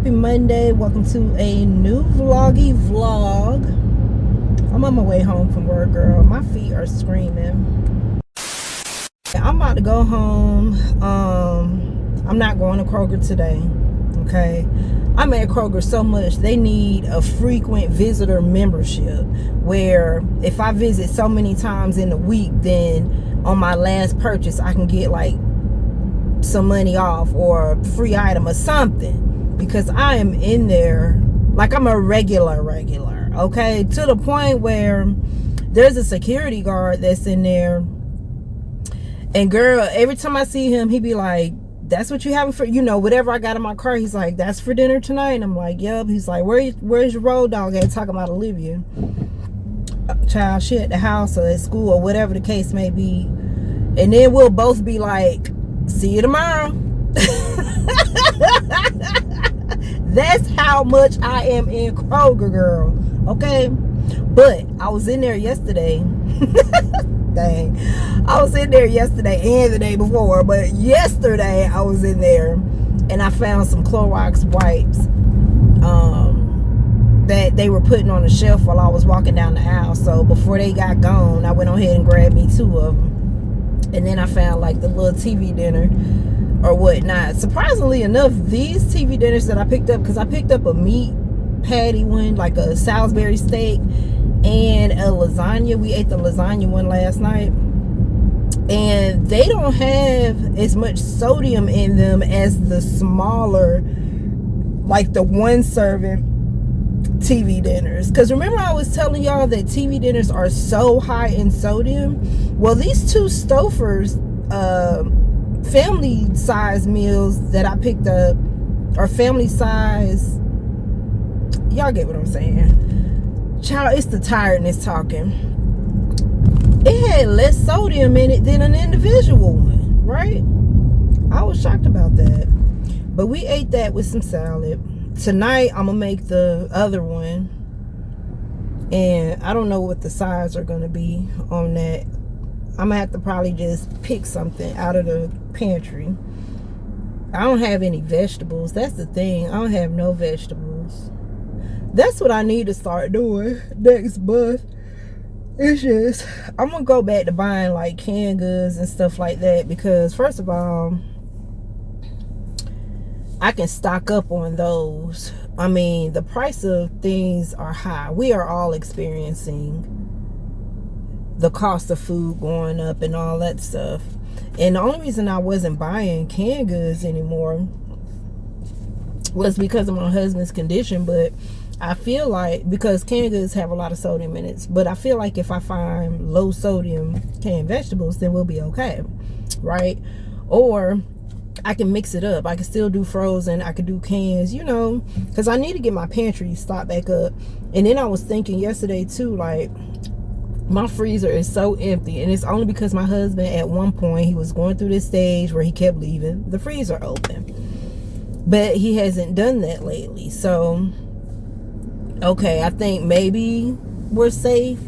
happy Monday. Welcome to a new vloggy vlog. I'm on my way home from work, girl. My feet are screaming. I'm about to go home. I'm not going to Kroger today. Okay, I'm at Kroger so much they need a frequent visitor membership where if I visit so many times in a week, then on my last purchase I can get like some money off or a free item or something, because I am in there like I'm a regular, okay, to the point where there's a security guard that's in there, and girl, every time I see him, he be like, that's what you having for, whatever I got in my car. He's like, that's for dinner tonight? And I'm like, yep. He's like, where's your road dog at? Talking about Olivia. Child, she at the house or at school or whatever the case may be. And then we'll both be like, see you tomorrow. That's how much I am in Kroger, girl. Okay? But I was in there yesterday. Dang. I was in there yesterday and the day before, but yesterday I was in there and I found some Clorox wipes that they were putting on the shelf while I was walking down the aisle. So before they got gone, I went on ahead and grabbed me 2 of them. And then I found like the little TV dinner or whatnot. Surprisingly enough, these TV dinners that I picked up, because I picked up a meat patty one, like a Salisbury steak, and a lasagna. We ate the lasagna one last night, and they don't have as much sodium in them as the smaller, like the 1 serving TV dinners. Because remember I was telling y'all that TV dinners are so high in sodium? Well, these 2 Stouffer's family size meals that I picked up are family size. Y'all get what I'm saying? Child, it's the tiredness talking. It had less sodium in it than an individual one, right? I was shocked about that. But we ate that with some salad. Tonight I'm gonna make the other one, and I don't know what the sides are gonna be on that. I'm gonna have to probably just pick something out of the pantry. I don't have any vegetables. That's the thing. I don't have no vegetables. That's what I need to start doing next month. It's just, I'm gonna go back to buying like canned goods and stuff like that, because first of all, I can stock up on those. I mean, the price of things are high. We are all experiencing the cost of food going up and all that stuff. And the only reason I wasn't buying canned goods anymore was because of my husband's condition. But I feel like, because canned goods have a lot of sodium in it, but I feel like if I find low sodium canned vegetables, then we'll be okay, right? Or I can mix it up. I can still do frozen. I could do cans, because I need to get my pantry stocked back up. And then I was thinking yesterday too, like, my freezer is so empty, and it's only because my husband, at one point, he was going through this stage where he kept leaving the freezer open, but he hasn't done that lately. So okay, I think maybe we're safe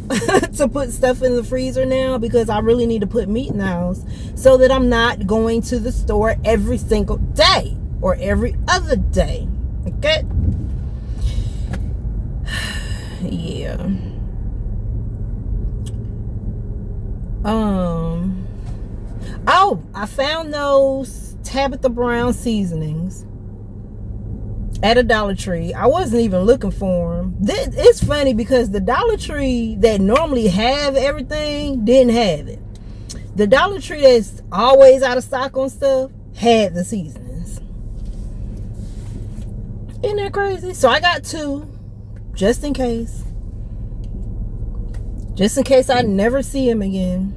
to put stuff in the freezer now, because I really need to put meat in the house so that I'm not going to the store every single day or every other day. Okay? Yeah. Oh, I found those Tabitha Brown seasonings at a Dollar Tree. I wasn't even looking for them. It's funny because the Dollar Tree that normally have everything didn't have it. The Dollar Tree that's always out of stock on stuff had the seasonings. Isn't that crazy? So I got 2 just in case. Just in case I never see him again.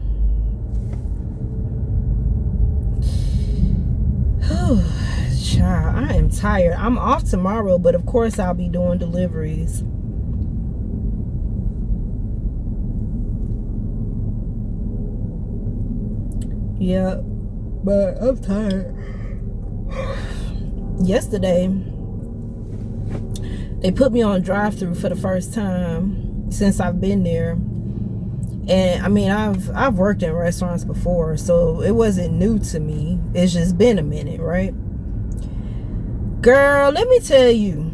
Child, I am tired. I'm off tomorrow, but of course I'll be doing deliveries. Yeah, but I'm tired. Yesterday, they put me on drive-through for the first time since I've been there. And I mean, I've worked in restaurants before, so it wasn't new to me. It's just been a minute, right? Girl, let me tell you,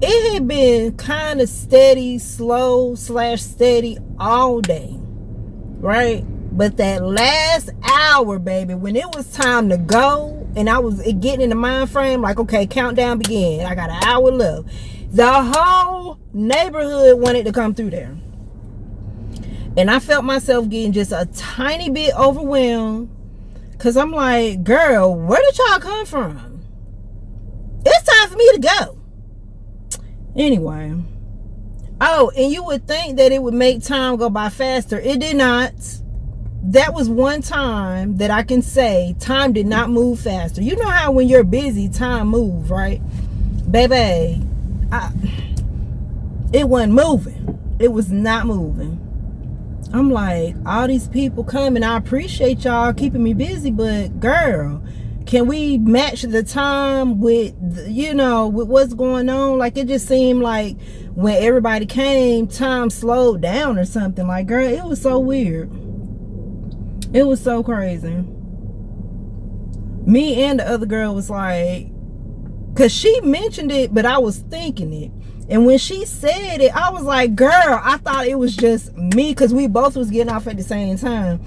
it had been kind of steady, slow / steady all day, right? But that last hour, baby, when it was time to go, and I was getting in the mind frame, like, okay, countdown begin. I got an hour left. The whole neighborhood wanted to come through there. And I felt myself getting just a tiny bit overwhelmed. Because I'm like, girl, where did y'all come from? It's time for me to go. Anyway. Oh, and you would think that it would make time go by faster. It did not. That was one time that I can say time did not move faster. You know how when you're busy, time moves, right? Baby, it wasn't moving. It was not moving. I'm like, all these people coming. I appreciate y'all keeping me busy, but girl, can we match the time with, with what's going on? Like, it just seemed like when everybody came, time slowed down or something. Like, girl, it was so weird. It was so crazy. Me and the other girl was like, because she mentioned it, but I was thinking it. And when she said it, I was like, girl, I thought it was just me, because we both was getting off at the same time.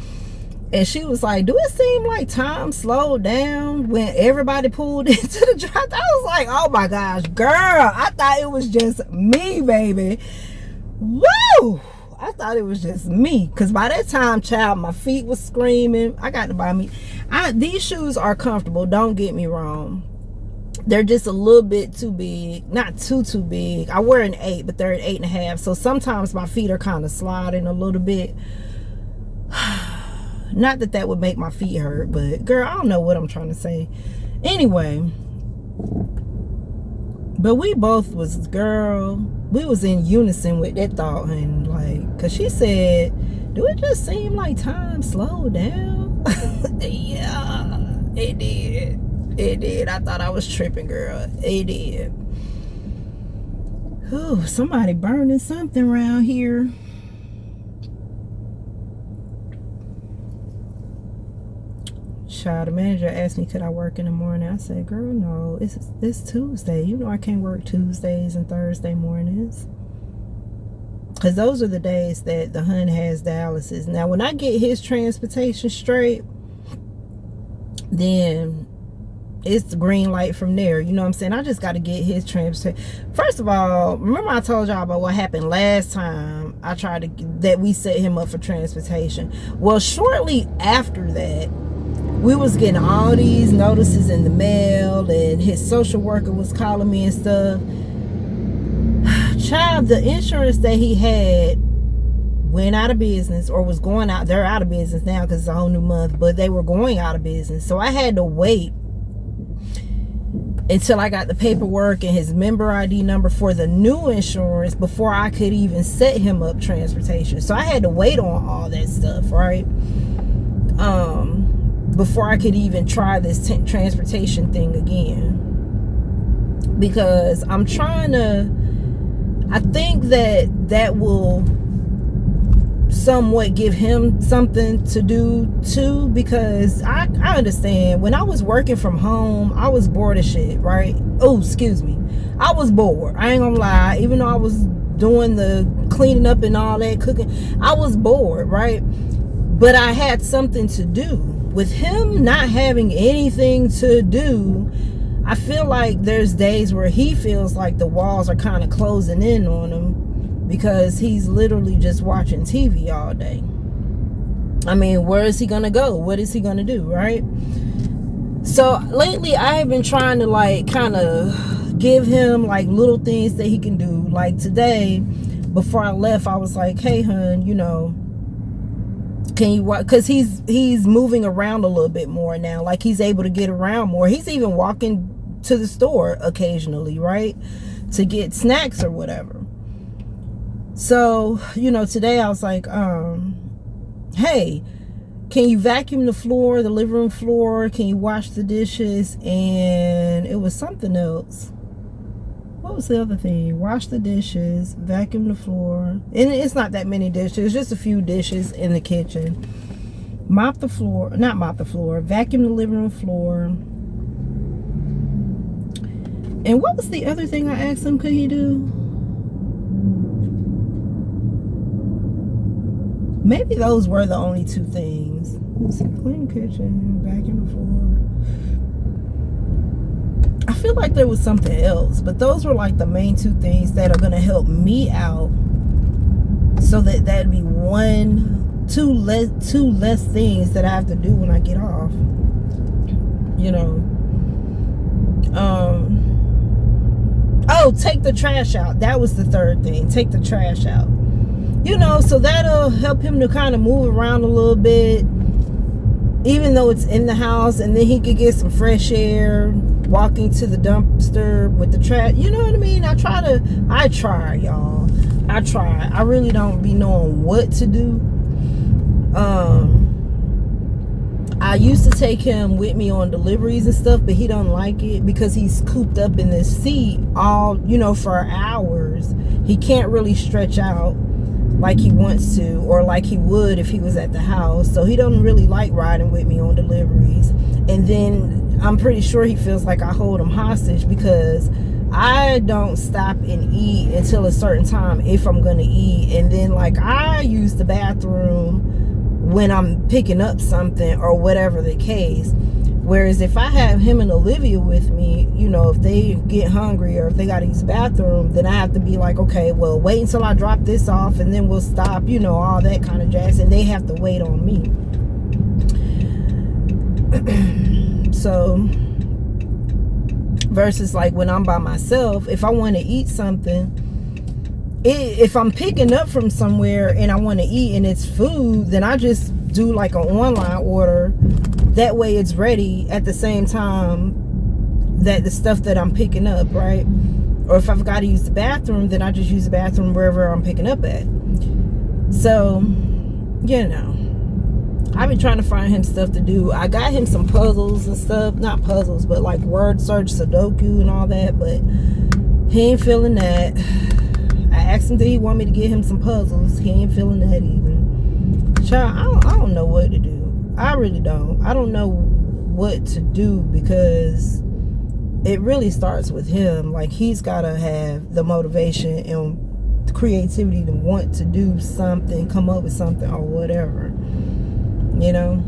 And she was like, do it seem like time slowed down when everybody pulled into the drive? I was like, oh my gosh, girl, I thought it was just me, baby. Woo! I thought it was just me, because by that time, child, my feet was screaming. I got to buy me. These shoes are comfortable, don't get me wrong. They're just a little bit too big. Not too big. I wear an 8, but they're an 8.5. So sometimes my feet are kind of sliding a little bit. Not that that would make my feet hurt, but girl, I don't know what I'm trying to say. Anyway, but we both was, girl, we was in unison with that thought, and like, cause she said, do it just seem like time slowed down? Yeah, it did. It did. I thought I was tripping, girl. It did. Ooh, somebody burning something around here. Child, the manager asked me, could I work in the morning? I said, girl, no. It's Tuesday. You know I can't work Tuesdays and Thursday mornings. Because those are the days that the hun has dialysis. Now, when I get his transportation straight, then it's the green light from there. You know what I'm saying? I just got to get his transportation. First of all, remember I told y'all about what happened last time I tried that we set him up for transportation. Well, shortly after that, we was getting all these notices in the mail, and his social worker was calling me and stuff. Child, the insurance that he had went out of business, or was going out. They're out of business now because it's a whole new month, but they were going out of business. So I had to wait until I got the paperwork and his member ID number for the new insurance before I could even set him up transportation. So I had to wait on all that stuff, right? Before I could even try this transportation thing again. Because I'm trying to, I think that will somewhat give him something to do too, because I understand when I was working from home, I was bored as shit, right? Oh, excuse me. I was bored. I ain't gonna lie. Even though I was doing the cleaning up and all that, cooking, I was bored, right? But I had something to do. With him not having anything to do, I feel like there's days where he feels like the walls are kind of closing in on him, because he's literally just watching TV all day. I mean, where is he gonna go? What is he gonna do, right? So lately I have been trying to like kind of give him like little things that he can do. Like today, before I left, I was like, hey hun, you know, can you watch? Because he's moving around a little bit more now. Like, he's able to get around more. He's even walking to the store occasionally, right, to get snacks or whatever. So, you know, today I was like, hey, can you vacuum the floor, the living room floor? Can you wash the dishes? And it was something else. What was the other thing? Wash the dishes, vacuum the floor. And it's not that many dishes, just a few dishes in the kitchen. Mop the floor, not mop the floor, vacuum the living room floor. And what was the other thing I asked him could he do? Maybe those were the only two things. Let's see, clean kitchen, vacuum the floor. I feel like there was something else, but those were like the main two things that are gonna help me out. So that'd be two less things that I have to do when I get off. You know. Oh, take the trash out. That was the third thing. Take the trash out. You know, so that'll help him to kind of move around a little bit, even though it's in the house, and then he could get some fresh air walking to the dumpster with the trash. You know what I mean? I try, y'all. I try. I really don't be knowing what to do. I used to take him with me on deliveries and stuff, but he don't like it because he's cooped up in this seat all, you know, for hours. He can't really stretch out like he wants to, or like he would if he was at the house. So he doesn't really like riding with me on deliveries. And then I'm pretty sure he feels like I hold him hostage because I don't stop and eat until a certain time if I'm gonna eat. And then like I use the bathroom when I'm picking up something or whatever the case. Whereas if I have him and Olivia with me, you know, if they get hungry or if they gotta use the bathroom, then I have to be like, okay, well, wait until I drop this off and then we'll stop, you know, all that kind of jazz. And they have to wait on me. So, versus like when I'm by myself, if I want to eat something, if I'm picking up from somewhere and I want to eat and it's food, then I just do like an online order. That way it's ready at the same time that the stuff that I'm picking up, right? Or if I've got to use the bathroom, then I just use the bathroom wherever I'm picking up at. So, you know, I've been trying to find him stuff to do. I got him some puzzles and stuff. Not puzzles, but like word search, Sudoku and all that. But he ain't feeling that. I asked him, did he want me to get him some puzzles? He ain't feeling that either. Child, I don't know what to do. I really don't. I don't know what to do because it really starts with him. Like, he's got to have the motivation and the creativity to want to do something, come up with something or whatever. You know?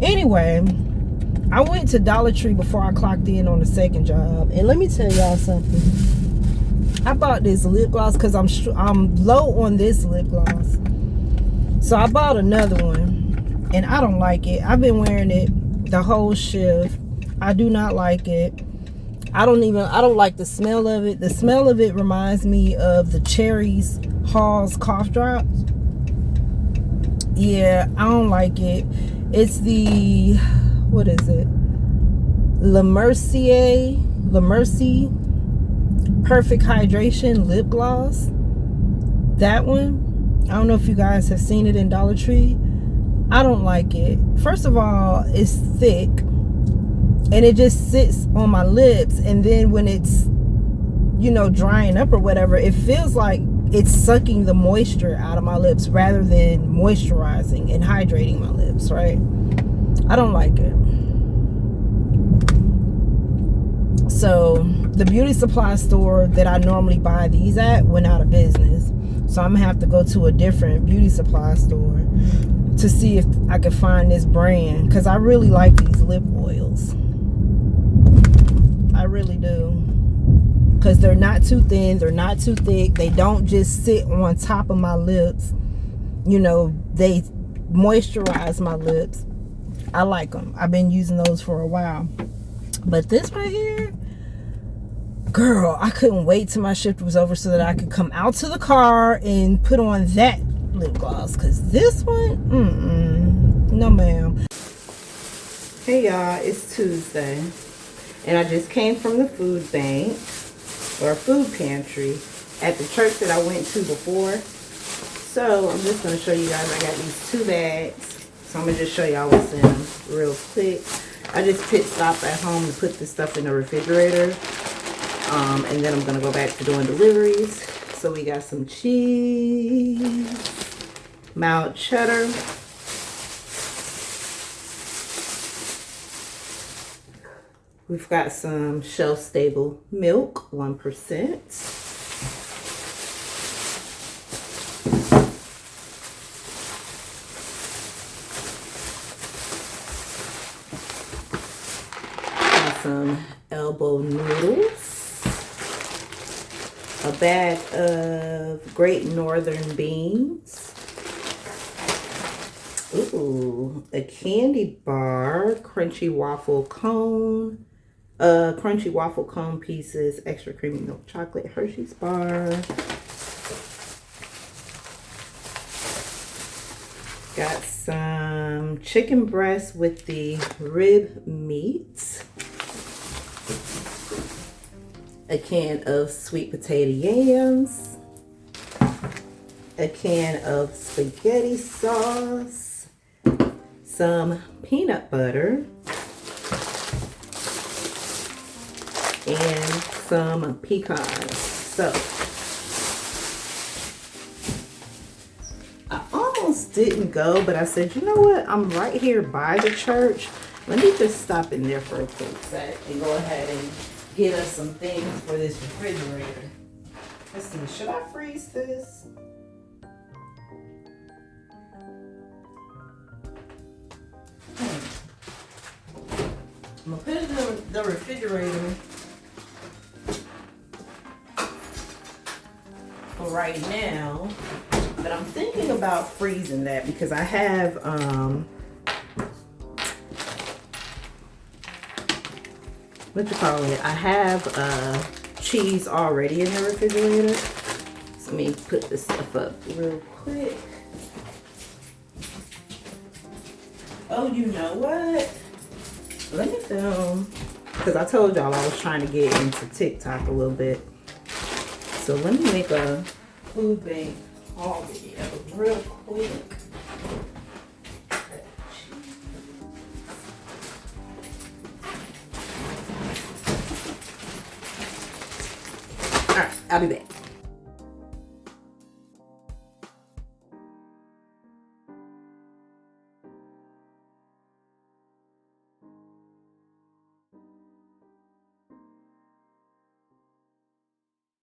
Anyway, I went to Dollar Tree before I clocked in on the second job. And let me tell y'all something. I bought this lip gloss because I'm low on this lip gloss. So I bought another one. And I don't like it. I've been wearing it the whole shift. I do not like it. I don't like the smell of it. The smell of it reminds me of the Cherry's Halls cough drops. Yeah, I don't like it. It's the, what is it? La Mercier Perfect Hydration Lip Gloss. That one. I don't know if you guys have seen it in Dollar Tree. I don't like it. First of all, it's thick and it just sits on my lips, and then when it's, you know, drying up or whatever, it feels like it's sucking the moisture out of my lips rather than moisturizing and hydrating my lips, right? I don't like it. So the beauty supply store that I normally buy these at went out of business, so I'm gonna have to go to a different beauty supply store to see if I can find this brand, because I really like these lip oils. I really do, because they're not too thin, they're not too thick, they don't just sit on top of my lips, you know, they moisturize my lips. I like them. I've been using those for a while. But this right here, girl, I couldn't wait till my shift was over so that I could come out to the car and put on that lip gloss, because this one, no ma'am. Hey y'all, it's Tuesday and I just came from the food bank or food pantry at the church that I went to before. So I'm just going to show you guys. I got these 2 bags, so I'm going to just show y'all what's in them real quick. I just pit stop at home to put this stuff in the refrigerator, and then I'm going to go back to doing deliveries. So we got some cheese, mild cheddar, We've got some shelf-stable milk, 1%. Some elbow noodles, a bag of Great Northern beans, ooh, a candy bar, crunchy waffle cone, crunchy waffle cone pieces, extra creamy milk chocolate Hershey's bar. Got some chicken breast with the rib meat. A can of sweet potato yams, a can of spaghetti sauce, some peanut butter, and some pecans. So I almost didn't go, but I said, you know what? I'm right here by the church. Let me just stop in there for a quick sec and go ahead and get us some things for this refrigerator. Let's see, should I freeze this? I'm gonna put it in the refrigerator for right now, but I'm thinking about freezing that because I have I have cheese already in the refrigerator. So let me put this stuff up real quick. Oh, you know what? Let me film, because I told y'all I was trying to get into TikTok a little bit. So let me make a food bank haul video real quick. All right, I'll be back.